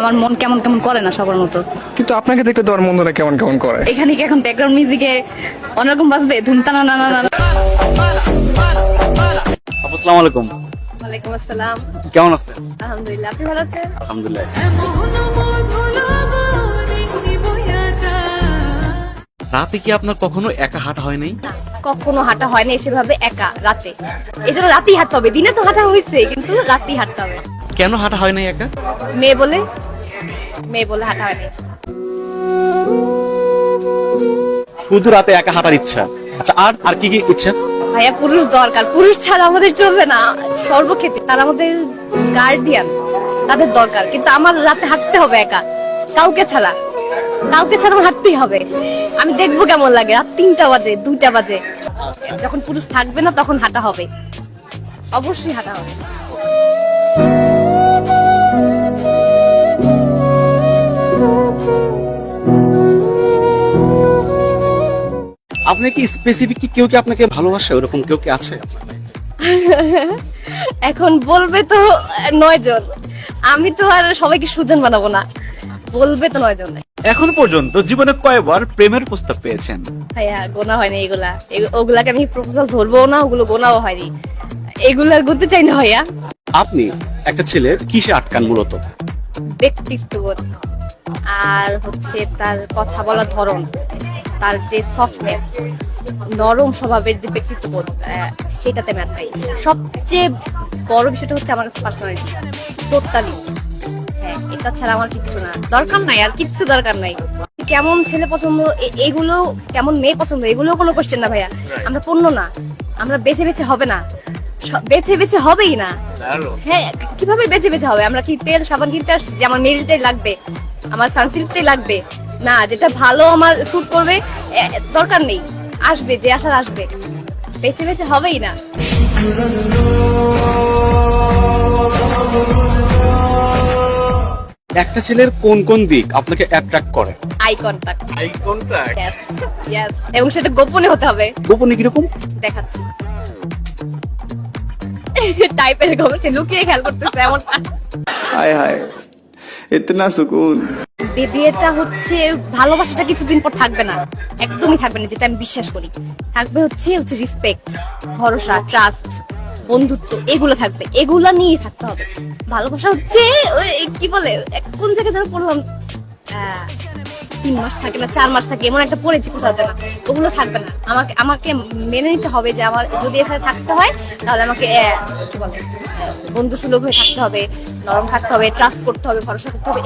আমার মন কেমন কেমন করে না সবার মতো। কিন্তু আপনাকে দেখলে তো আর মন না কেমন কেমন করে। এখানে কি এখন ব্যাকগ্রাউন্ড মিউজিকে অন্যরকম বাজবে? ধুমতা না না না না। আসসালামু আলাইকুম। ওয়ালাইকুম আসসালাম। কেমন আছেন? আলহামদুলিল্লাহ, আপনি ভালো আছেন? আলহামদুলিল্লাহ। রাতে কি আপনার কখনো একা হাঁটা হয় নাই? না, কখনো হাঁটা হয় না সেভাবে একা রাতে। এই জন্য রাতেই হাঁটতে হবে। দিনে তো হাঁটা হয়েছে, কিন্তু রাতেই হাঁটতে হবে। কেন হাঁটা হয় নাই একা? মেয়ে বলে হাঁটা হয়নি। শুধু রাতে একা হাঁটার ইচ্ছা। আচ্ছা, আর কি কি ইচ্ছা? ভাইয়া, পুরুষ দরকার। পুরুষ ছাড়া আমাদের চলবে না সর্বক্ষেত্রে। তারা আমাদের গার্ডিয়ান, তাদের দরকার। কিন্তু আমার রাতে হাঁটতে হবে একা, কাউকে ছাড়া আমার হাঁটতেই হবে। আমি দেখবো কেমন লাগে। রাত 3টা বাজে, 2টা বাজে, যখন পুরুষ থাকবে না তখন হাঁটা হবে, অবশ্যই হাঁটা হবে। আপনি কি স্পেসিফিক কি কেউ কি আপনাকে ভালোবাসে, ওরকম কেউ কি আছে? এখন বলবে তো 9 জন। আমি তো আর সবাইকে সুজন বানাবো না, বলবে তো 9 জন। এখন পর্যন্ত জীবনে কয়বার প্রেমের প্রস্তাব পেয়েছেন? ভাইয়া, গোনা হয়নি এগুলা। ওগুলাকে আমি প্রপোজাল ধরবো না, ওগুলো গোনাও হয়নি। এগুলা করতে চাই না ভাইয়া। আপনি একটা ছেলের কিসে আটকান মূলত? ব্যক্তিত্ববোধ, আর হচ্ছে তার কথা বলার ধরন, তার যে সফটনেস, নরম স্বভাবের যে ব্যক্তিত্ববোধ, সেটাতে ম্যাটার। সবচেয়ে বড় বিষয়টা হচ্ছে আমার কাছে পার্সোনালিটি, টোটালি। হ্যাঁ, এটা ছাড়া আমার কিচ্ছু না, দরকার নাই, আর কিচ্ছু দরকার নাই। কেমন ছেলে পছন্দ, এগুলো কেমন মেয়ে পছন্দ, এগুলো কোনো কোশ্চেন না ভাইয়া। আমরা পণ্য না, আমরা বেছে বেছে হবে না, বেছে বেছে হবেই না। হ্যাঁ, কিভাবে বেছে বেছে হবে? আমরা কি তেল সাবান কিনতে আসছি যে আমার মেরিলটাই লাগবে, আমার সানসিল্কটাই লাগবে? না, যেটা ভালো আমার স্যুট করবে দরকার নেই, আসবে যে আসার আসবে, বেছে বেছে হবেই না। একটা ছেলের কোন কোন দিক আপনাকে অ্যাট্রাক্ট করে? Eye contact. Eye contact. Yes, yes. এবং সেটা গোপনে হতে হবে। গোপনে কিরকম? দেখাচ্ছি। টাইপের গোপনে লুকিয়ে খেয়াল করতেছে এমনটা। हाय हाय इतना सुकून। বিয়েটা হচ্ছে, ভালোবাসাটা কিছুদিন পর থাকবে না, একদমই থাকবে না, যেটা আমি বিশ্বাস করি। থাকবে হচ্ছে রেসপেক্ট, ভরসা, ট্রাস্ট, বন্ধুত্ব, এগুলো থাকবে। এগুলা নিয়ে থাকতে হবে। ভালোবাসা হচ্ছে ওই কি বলে, কোন জায়গায় যেন পড়লাম, 3 মাস থাকে না 4 মাস থাকে, এমন একটা পড়েছি কোথাও যেন। ওগুলো থাকবে না। আমাকে মেনে নিতে হবে যে আমার যদি এর সাথে থাকতে হয়, তাহলে আমাকে কি বলে, বন্ধু সুলভ হয়ে থাকতে হবে, নরম থাকতে হবে, ট্রাস্ট করতে হবে, ভরসা করতে হবে।